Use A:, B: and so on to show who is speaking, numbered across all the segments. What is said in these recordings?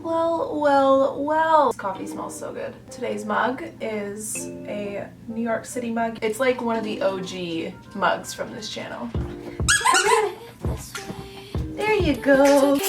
A: Well. This coffee smells so good. Today's mug is a New York City mug. It's like one of the OG mugs from this channel. There you go.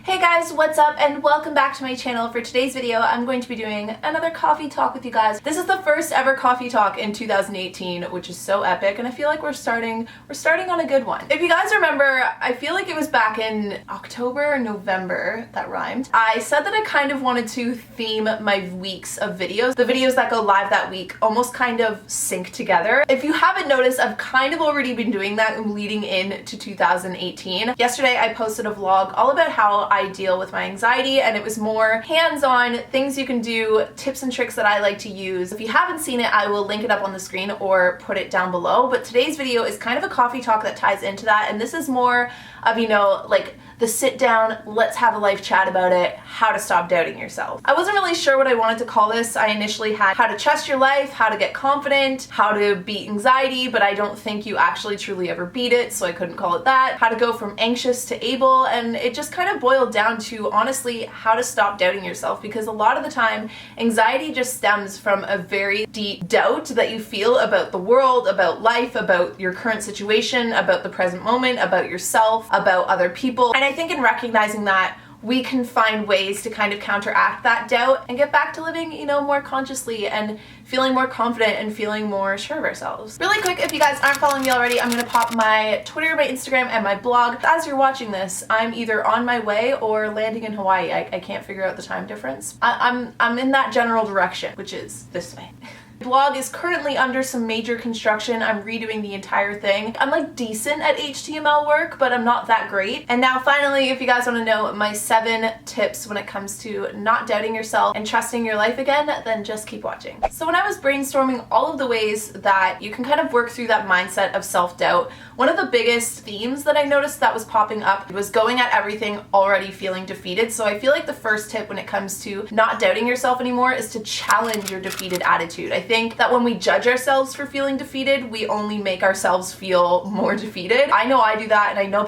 A: Hey guys, what's up and welcome back to my channel. For today's video, I'm going to be doing another coffee talk with you guys. This is the first ever coffee talk in 2018, which is so epic, and I feel like we're starting on a good one. If you guys remember, I feel like it was back in October or November, that rhymed, I said that I kind of wanted to theme my weeks of videos. The videos that go live that week almost kind of sync together. If you haven't noticed, I've kind of already been doing that leading into 2018. Yesterday, I posted a vlog all about how I deal with my anxiety, and it was more hands-on things you can do, tips and tricks that I like to use. If you haven't seen it, I will link it up on the screen or put it down below, but today's video is kind of a coffee talk that ties into that, and this is more of, you know, like the sit down, let's have a life chat about it, how to stop doubting yourself. I wasn't really sure what I wanted to call this. I initially had how to trust your life, how to get confident, how to beat anxiety, but I don't think you actually truly ever beat it, so I couldn't call it that. How to go from anxious to able, and it just kind of boiled down to, honestly, how to stop doubting yourself, because a lot of the time, anxiety just stems from a very deep doubt that you feel about the world, about life, about your current situation, about the present moment, about yourself, about other people. And I think in recognizing that, we can find ways to kind of counteract that doubt and get back to living, you know, more consciously and feeling more confident and feeling more sure of ourselves. Really quick, if you guys aren't following me already, I'm gonna pop my Twitter, my Instagram, and my blog. As you're watching this, I'm either on my way or landing in Hawaii. I can't figure out the time difference. I'm in that general direction, which is this way. Blog is currently under some major construction. I'm redoing the entire thing. I'm like decent at HTML work, but I'm not that great. And now finally, if you guys want to know my 7 tips when it comes to not doubting yourself and trusting your life again, then just keep watching. So when I was brainstorming all of the ways that you can kind of work through that mindset of self-doubt, one of the biggest themes that I noticed that was popping up was going at everything already feeling defeated. So I feel like the first tip when it comes to not doubting yourself anymore is to challenge your defeated attitude. I think that when we judge ourselves for feeling defeated, we only make ourselves feel more defeated. I know I do that, and I know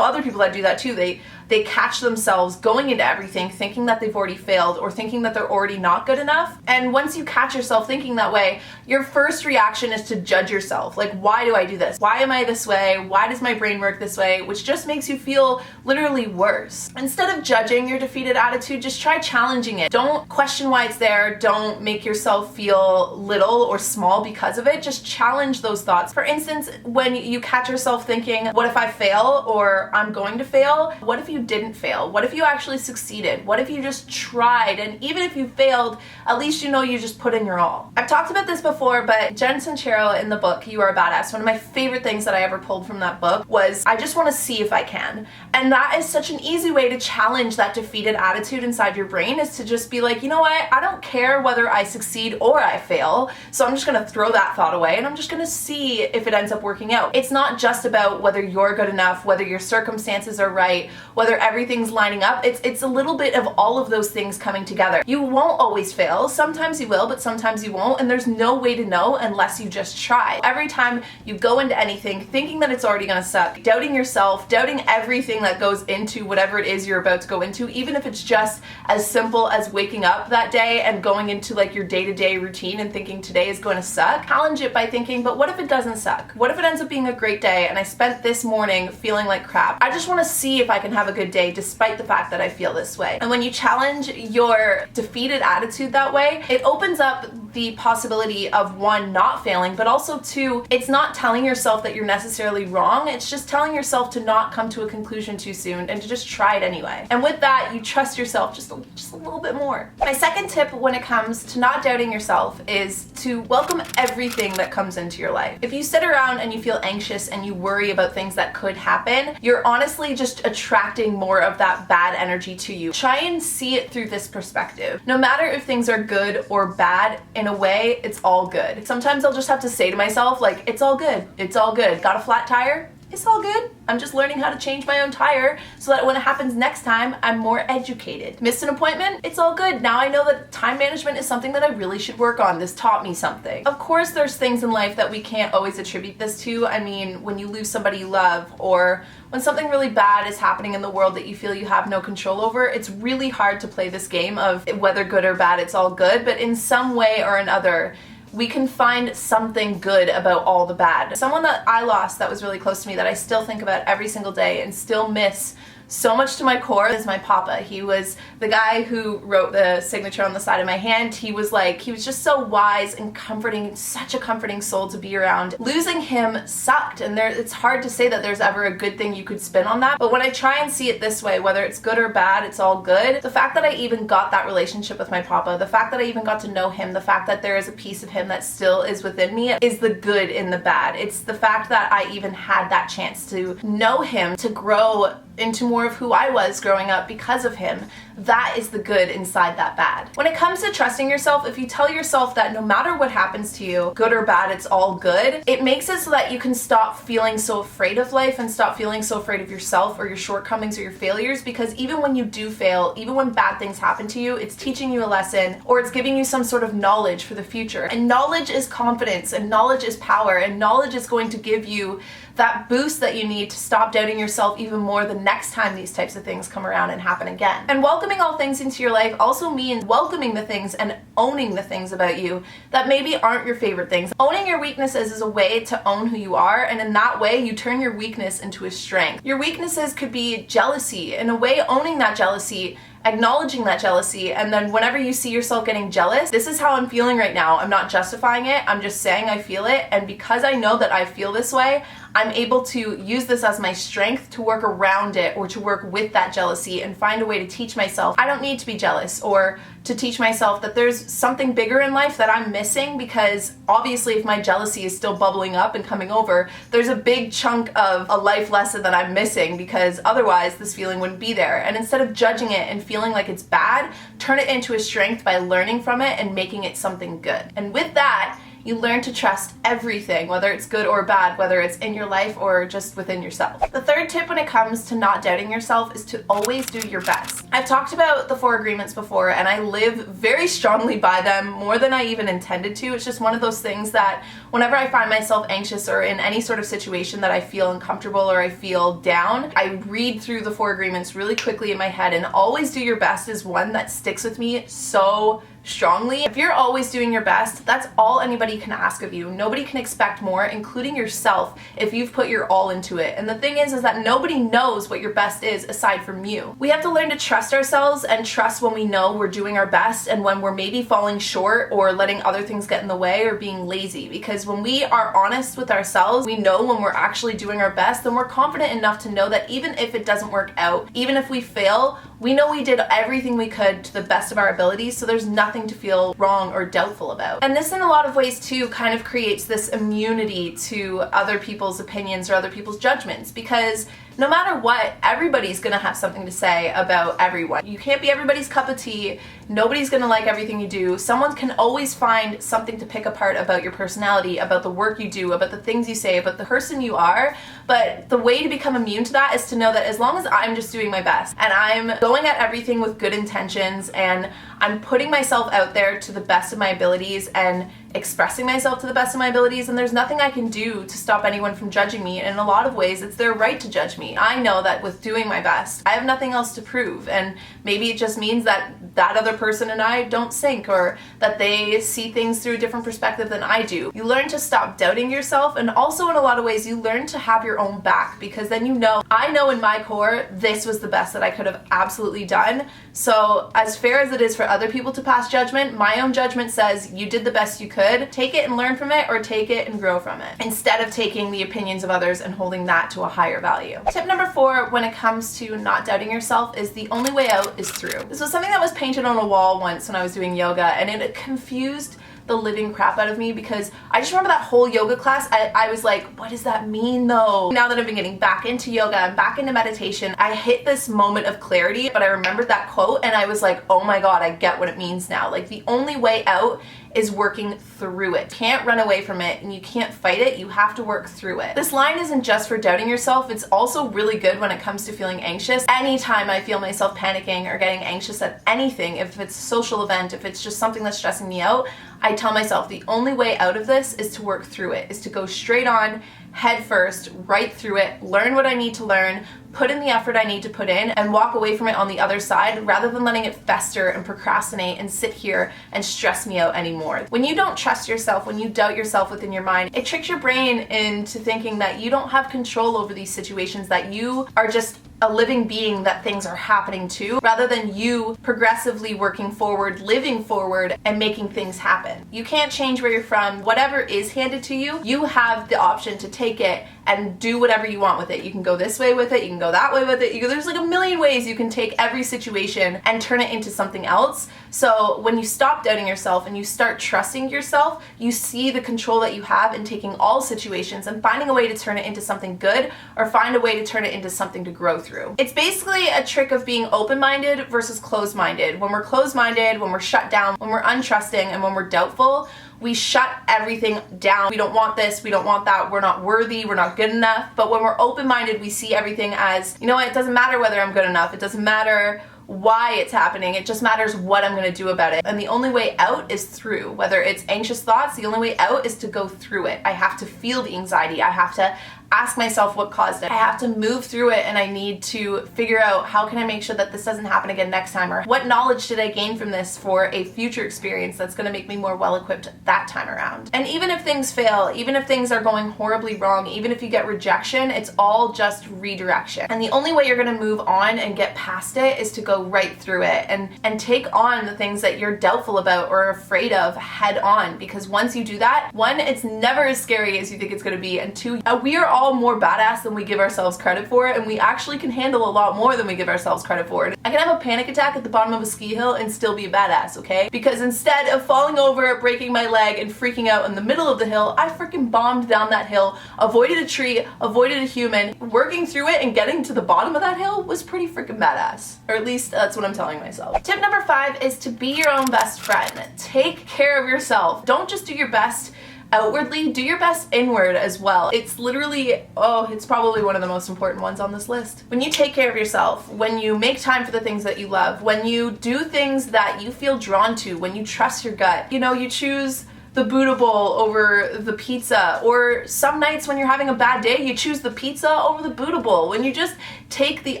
A: other people that do that too. They catch themselves going into everything thinking that they've already failed or thinking that they're already not good enough. And once you catch yourself thinking that way, your first reaction is to judge yourself. Like, why do I do this? Why am I this way? Why does my brain work this way? Which just makes you feel literally worse. Instead of judging your defeated attitude, just try challenging it. Don't question why it's there. Don't make yourself feel little or small because of it. Just challenge those thoughts. For instance, when you catch yourself thinking, what if I fail, or I'm going to fail? What if you didn't fail? What if you actually succeeded? What if you just tried? And even if you failed, at least you know you just put in your all. I've talked about this before, but Jen Sincero in the book You Are a Badass, one of my favorite things that I ever pulled from that book was, I just want to see if I can. And that is such an easy way to challenge that defeated attitude inside your brain, is to just be like, you know what? I don't care whether I succeed or I fail, so I'm just gonna throw that thought away and I'm just gonna see if it ends up working out. It's not just about whether you're good enough, whether your circumstances are right, whether everything's lining up. It's a little bit of all of those things coming together. You won't always fail. Sometimes you will, but sometimes you won't, and there's no way to know unless you just try. Every time you go into anything thinking that it's already gonna suck, doubting yourself, doubting everything that goes into whatever it is you're about to go into, even if it's just as simple as waking up that day and going into like your day-to-day routine and thinking today is going to suck, challenge it by thinking, but what if it doesn't suck? What if it ends up being a great day and I spent this morning feeling like crap? I just want to see if I can have a good day despite the fact that I feel this way. And when you challenge your defeated attitude that way, it opens up the possibility of, 1, not failing, but also 2, it's not telling yourself that you're necessarily wrong. It's just telling yourself to not come to a conclusion too soon and to just try it anyway. And with that, you trust yourself just a little bit more. My second tip when it comes to not doubting yourself is to welcome everything that comes into your life. If you sit around and you feel anxious and you worry about things that could happen, you're honestly just attracting more of that bad energy to you. Try and see it through this perspective. No matter if things are good or bad, in a way, it's all good. Sometimes I'll just have to say to myself, like, it's all good. It's all good. Got a flat tire? it's all good. I'm just learning how to change my own tire so that when it happens next time, I'm more educated. Missed an appointment? It's all good. Now I know that time management is something that I really should work on. This taught me something. Of course, there's things in life that we can't always attribute this to. I mean, when you lose somebody you love, or when something really bad is happening in the world that you feel you have no control over, it's really hard to play this game of whether good or bad, it's all good. But in some way or another, we can find something good about all the bad. Someone that I lost that was really close to me that I still think about every single day and still miss so much to my core is my papa. He was the guy who wrote the signature on the side of my hand. He was just so wise and comforting, such a comforting soul to be around. Losing him sucked, and it's hard to say that there's ever a good thing you could spin on that, but when I try and see it this way, whether it's good or bad, it's all good. The fact that I even got that relationship with my papa, the fact that I even got to know him, the fact that there is a piece of him that still is within me is the good in the bad. It's the fact that I even had that chance to know him, to grow into more of who I was growing up because of him. That is the good inside that bad. When it comes to trusting yourself, if you tell yourself that no matter what happens to you, good or bad, it's all good, it makes it so that you can stop feeling so afraid of life and stop feeling so afraid of yourself or your shortcomings or your failures, because even when you do fail, even when bad things happen to you, it's teaching you a lesson or it's giving you some sort of knowledge for the future. And knowledge is confidence, and knowledge is power, and knowledge is going to give you that boost that you need to stop doubting yourself even more the next time these types of things come around and happen again. And welcoming all things into your life also means welcoming the things and owning the things about you that maybe aren't your favorite things. Owning your weaknesses is a way to own who you are, and in that way you turn your weakness into a strength. Your weaknesses could be jealousy. In a way, owning that jealousy, acknowledging that jealousy, and then whenever you see yourself getting jealous, this is how I'm feeling right now. I'm not justifying it, I'm just saying I feel it, and because I know that I feel this way, I'm able to use this as my strength to work around it or to work with that jealousy and find a way to teach myself I don't need to be jealous, or to teach myself that there's something bigger in life that I'm missing, because obviously if my jealousy is still bubbling up and coming over, there's a big chunk of a life lesson that I'm missing, because otherwise this feeling wouldn't be there. And instead of judging it and feeling like it's bad, turn it into a strength by learning from it and making it something good. And with that, you learn to trust everything, whether it's good or bad, whether it's in your life or just within yourself. The third tip when it comes to not doubting yourself is to always do your best. I've talked about the 4 agreements before, and I live very strongly by them, more than I even intended to. It's just one of those things that whenever I find myself anxious or in any sort of situation that I feel uncomfortable or I feel down, I read through the 4 agreements really quickly in my head, and always do your best is one that sticks with me so strongly. If you're always doing your best, that's all anybody can ask of you. Nobody can expect more, including yourself, if you've put your all into it. And the thing is that nobody knows what your best is aside from you. We have to learn to trust ourselves and trust when we know we're doing our best and when we're maybe falling short or letting other things get in the way or being lazy. Because when we are honest with ourselves, we know when we're actually doing our best, then we're confident enough to know that even if it doesn't work out, even if we fail, we know we did everything we could to the best of our abilities, so there's nothing to feel wrong or doubtful about. And this in a lot of ways too kind of creates this immunity to other people's opinions or other people's judgments, because no matter what, everybody's gonna have something to say about everyone. You can't be everybody's cup of tea. Nobody's gonna like everything you do. Someone can always find something to pick apart about your personality, about the work you do, about the things you say, about the person you are. But the way to become immune to that is to know that as long as I'm just doing my best and I'm going at everything with good intentions and I'm putting myself out there to the best of my abilities and expressing myself to the best of my abilities, and there's nothing I can do to stop anyone from judging me. And in a lot of ways, it's their right to judge me. I know that with doing my best, I have nothing else to prove, and maybe it just means that that other person and I don't sync, or that they see things through a different perspective than I do. You learn to stop doubting yourself, and also in a lot of ways, you learn to have your own back, because then you know, I know in my core, this was the best that I could have absolutely done. So as fair as it is for other people to pass judgment, my own judgment says you did the best you could. Take it and learn from it, or take it and grow from it, instead of taking the opinions of others and holding that to a higher value. Tip number 4 when it comes to not doubting yourself is the only way out is through. This was something that was painted on a wall once when I was doing yoga, and it confused the living crap out of me, because I just remember that whole yoga class, I was like, what does that mean though? Now that I've been getting back into yoga and back into meditation, I hit this moment of clarity, but I remembered that quote and I was like, oh my god, I get what it means now. Like, the only way out is working through it. You can't run away from it and you can't fight it, you have to work through it. This line isn't just for doubting yourself, it's also really good when it comes to feeling anxious. Anytime I feel myself panicking or getting anxious at anything, if it's a social event, if it's just something that's stressing me out, I tell myself the only way out of this is to work through it, is to go straight on, head first, right through it, learn what I need to learn, put in the effort I need to put in, and walk away from it on the other side rather than letting it fester and procrastinate and sit here and stress me out anymore. When you don't trust yourself, when you doubt yourself within your mind, it tricks your brain into thinking that you don't have control over these situations, that you are just a living being that things are happening to, rather than you progressively working forward, living forward, and making things happen. You can't change where you're from. Whatever is handed to you, you have the option to take it and do whatever you want with it. You can go this way with it, you can go that way with it, there's like a million ways you can take every situation and turn it into something else. So when you stop doubting yourself and you start trusting yourself, you see the control that you have in taking all situations and finding a way to turn it into something good, or find a way to turn it into something to grow through. It's basically a trick of being open-minded versus closed-minded. When we're closed-minded, when we're shut down, when we're untrusting, and when we're doubtful, we shut everything down. We don't want this, we don't want that, we're not worthy, we're not good enough. But when we're open-minded, we see everything as, you know what, it doesn't matter whether I'm good enough, it doesn't matter why it's happening, it just matters what I'm gonna do about it. And the only way out is through. Whether it's anxious thoughts, the only way out is to go through it. I have to feel the anxiety, I have to ask myself what caused it. I have to move through it, and I need to figure out how can I make sure that this doesn't happen again next time, or what knowledge did I gain from this for a future experience that's gonna make me more well-equipped that time around. And even if things fail, even if things are going horribly wrong, even if you get rejection, it's all just redirection. And the only way you're gonna move on and get past it is to go right through it and take on the things that you're doubtful about or afraid of head on. Because once you do that, one, it's never as scary as you think it's gonna be, and two, we are all more badass than we give ourselves credit for, and we actually can handle a lot more than we give ourselves credit for. I can have a panic attack at the bottom of a ski hill and still be a badass, okay? Because instead of falling over, breaking my leg, and freaking out in the middle of the hill, I freaking bombed down that hill, avoided a tree, avoided a human. Working through it and getting to the bottom of that hill was pretty freaking badass. Or at least that's what I'm telling myself. Tip number 5 is to be your own best friend. Take care of yourself. Don't just do your best outwardly, do your best inward as well. It's literally, it's probably one of the most important ones on this list. When you take care of yourself, when you make time for the things that you love, when you do things that you feel drawn to, when you trust your gut, you choose the Buddha bowl over the pizza, or some nights when you're having a bad day, you choose the pizza over the Buddha bowl. When you just take the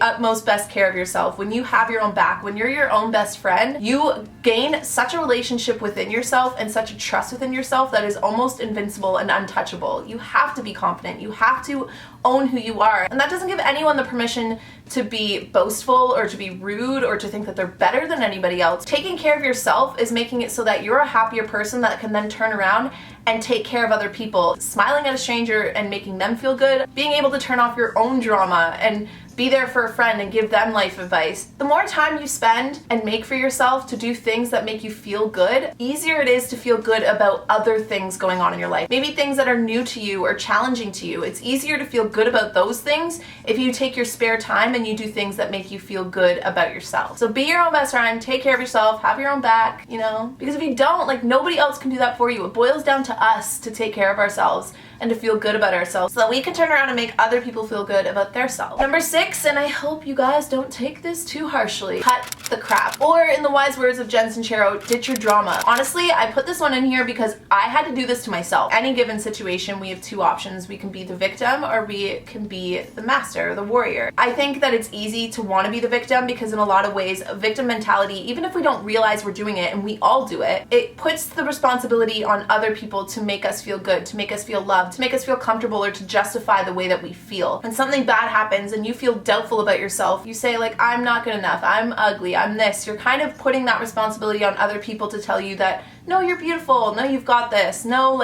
A: utmost best care of yourself, when you have your own back, when you're your own best friend, you gain such a relationship within yourself and such a trust within yourself that is almost invincible and untouchable. You have to be confident. You have to own who you are. And that doesn't give anyone the permission to be boastful or to be rude or to think that they're better than anybody else. Taking care of yourself is making it so that you're a happier person that can then turn around and take care of other people. Smiling at a stranger and making them feel good, being able to turn off your own drama and be there for a friend and give them life advice. The more time you spend and make for yourself to do things that make you feel good, easier it is to feel good about other things going on in your life. Maybe things that are new to you or challenging to you. It's easier to feel good about those things if you take your spare time and you do things that make you feel good about yourself. So be your own best friend, take care of yourself, have your own back, because if you don't, nobody else can do that for you. It boils down to us to take care of ourselves and to feel good about ourselves so that we can turn around and make other people feel good about themselves. Number 6, and I hope you guys don't take this too harshly, cut the crap. Or in the wise words of Jen Sincero, ditch your drama. Honestly, I put this one in here because I had to do this to myself. Any given situation, we have two options. We can be the victim or we can be the master, the warrior. I think that it's easy to want to be the victim because in a lot of ways, a victim mentality, even if we don't realize we're doing it, and we all do it, it puts the responsibility on other people to make us feel good, to make us feel loved, to make us feel comfortable, or to justify the way that we feel. When something bad happens and you feel doubtful about yourself, you say I'm not good enough, I'm ugly, I'm this. You're kind of putting that responsibility on other people to tell you that, no, you're beautiful, no, you've got this, no,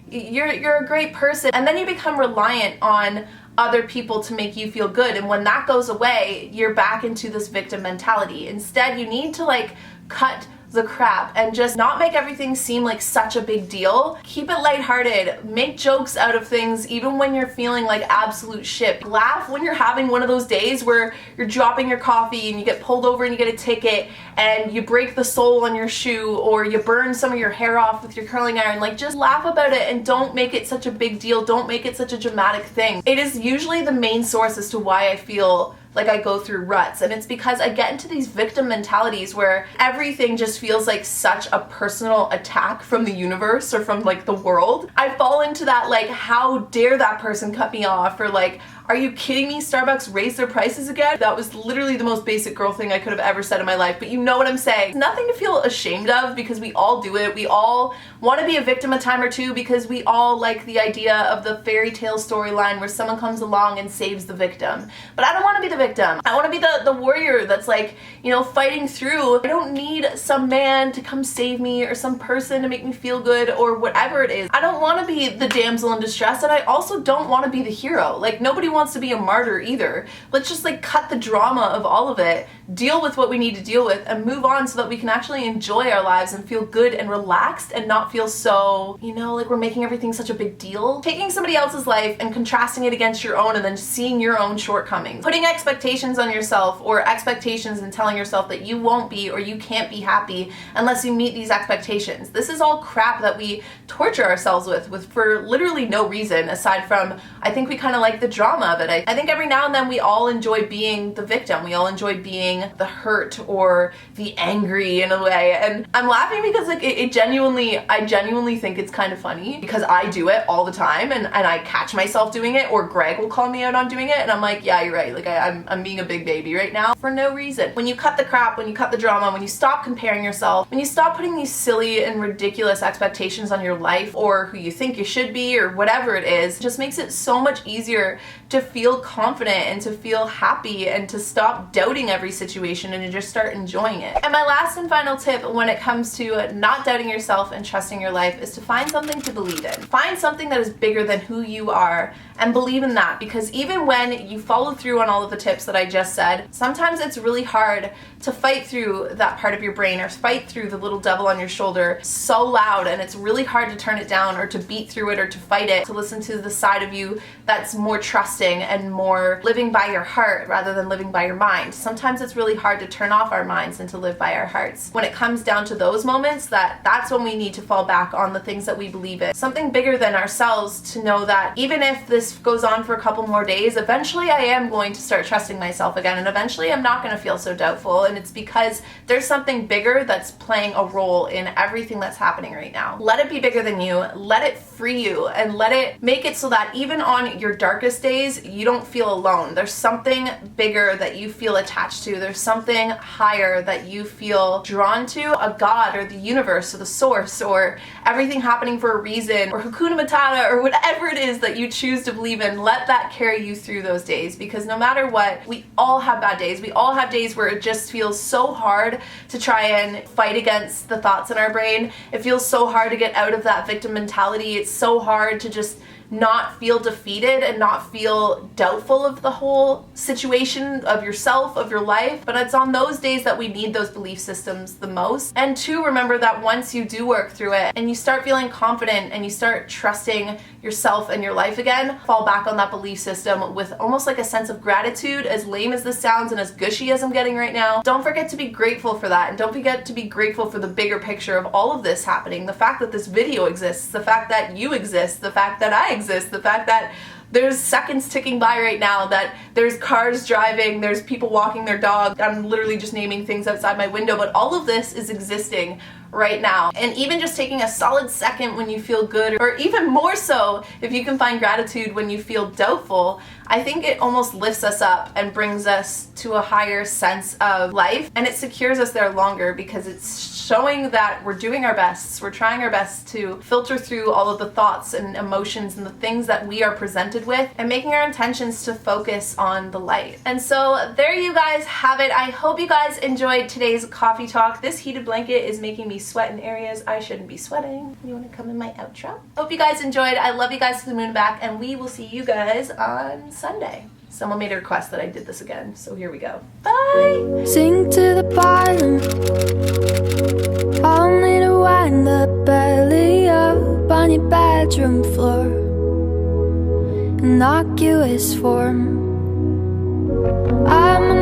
A: you're a great person. And then you become reliant on other people to make you feel good. And when that goes away, you're back into this victim mentality. Instead, you need to cut the crap and just not make everything seem like such a big deal. Keep it lighthearted. Make jokes out of things even when you're feeling like absolute shit. Laugh when you're having one of those days where you're dropping your coffee and you get pulled over and you get a ticket and you break the sole on your shoe or you burn some of your hair off with your curling iron. Like, just laugh about it and don't make it such a big deal. Don't make it such a dramatic thing. It is usually the main source as to why I feel like I go through ruts, and it's because I get into these victim mentalities where everything just feels like such a personal attack from the universe or from like the world. I fall into that, like, how dare that person cut me off, or like, are you kidding me? Starbucks raised their prices again? That was literally the most basic girl thing I could have ever said in my life, but you know what I'm saying. Nothing to feel ashamed of, because we all do it. We all want to be a victim a time or two, because we all like the idea of the fairy tale storyline where someone comes along and saves the victim. But I don't want to be the victim. I want to be the warrior that's like, you know, fighting through. I don't need some man to come save me or some person to make me feel good or whatever it is. I don't want to be the damsel in distress, and I also don't want to be the hero. Like, nobody wants to be a martyr either. Let's just like cut the drama of all of it, deal with what we need to deal with, and move on so that we can actually enjoy our lives and feel good and relaxed and not feel so, you know, like we're making everything such a big deal. Taking somebody else's life and contrasting it against your own and then seeing your own shortcomings. Putting expectations on yourself, or expectations and telling yourself that you won't be or you can't be happy unless you meet these expectations. This is all crap that we torture ourselves with for literally no reason, aside from I think we kind of like the drama of it. I think every now and then we all enjoy being the victim. We all enjoy being the hurt or the angry in a way. And I'm laughing because like I genuinely think it's kind of funny, because I do it all the time, and I catch myself doing it, or Greg will call me out on doing it, and I'm like, yeah, you're right. Like I'm being a big baby right now for no reason. When you cut the crap, when you cut the drama, when you stop comparing yourself, when you stop putting these silly and ridiculous expectations on your life or who you think you should be or whatever it is, it just makes it so much easier to feel confident and to feel happy and to stop doubting every situation and to just start enjoying it. And my last and final tip when it comes to not doubting yourself and trusting your life is to find something to believe in. Find something that is bigger than who you are and believe in that, because even when you follow through on all of the tips that I just said, sometimes it's really hard to fight through that part of your brain or fight through the little devil on your shoulder so loud, and it's really hard to turn it down or to beat through it or to fight it, to listen to the side of you that's more trusting and more living by your heart rather than living by your mind. Sometimes it's really hard to turn off our minds and to live by our hearts. When it comes down to those moments, that's when we need to fall back on the things that we believe in. Something bigger than ourselves, to know that even if this goes on for a couple more days, eventually I am going to start trusting myself again, and eventually I'm not going to feel so doubtful, and it's because there's something bigger that's playing a role in everything that's happening right now. Let it be bigger than you, let it free you, and let it make it so that even on your darkest days, you don't feel alone. There's something bigger that you feel attached to. There's something higher that you feel drawn to, a God or the universe or the source or everything happening for a reason, or Hakuna Matata, or whatever it is that you choose to believe in. Let that carry you through those days, because no matter what, we all have bad days. We all have days where it just feels so hard to try and fight against the thoughts in our brain. It feels so hard to get out of that victim mentality. It's so hard to just not feel defeated and not feel doubtful of the whole situation, of yourself, of your life. But it's on those days that we need those belief systems the most. And two, remember that once you do work through it and you start feeling confident and you start trusting yourself and your life again, fall back on that belief system with almost like a sense of gratitude. As lame as this sounds and as gushy as I'm getting right now, don't forget to be grateful for that, and don't forget to be grateful for the bigger picture of all of this happening. The fact that this video exists, the fact that you exist, the fact that I exist, the fact that there's seconds ticking by right now, that there's cars driving, there's people walking their dog. I'm literally just naming things outside my window, but all of this is existing right now. And even just taking a solid second when you feel good, or even more so if you can find gratitude when you feel doubtful, I think it almost lifts us up and brings us to a higher sense of life, and it secures us there longer, because it's showing that we're doing our best, we're trying our best to filter through all of the thoughts and emotions and the things that we are presented with, and making our intentions to focus on the light. And so there you guys have it. I hope you guys enjoyed today's coffee talk. This heated blanket is making me sweat in areas I shouldn't be sweating. You want to come in my outro? Hope you guys enjoyed. I love you guys to the moon and back, and we will see you guys on Sunday. Someone made a request that I did this again, so here we go. Bye!
B: Sink to the bottom. Only to wind up belly up on your bedroom floor, innocuous form. I'm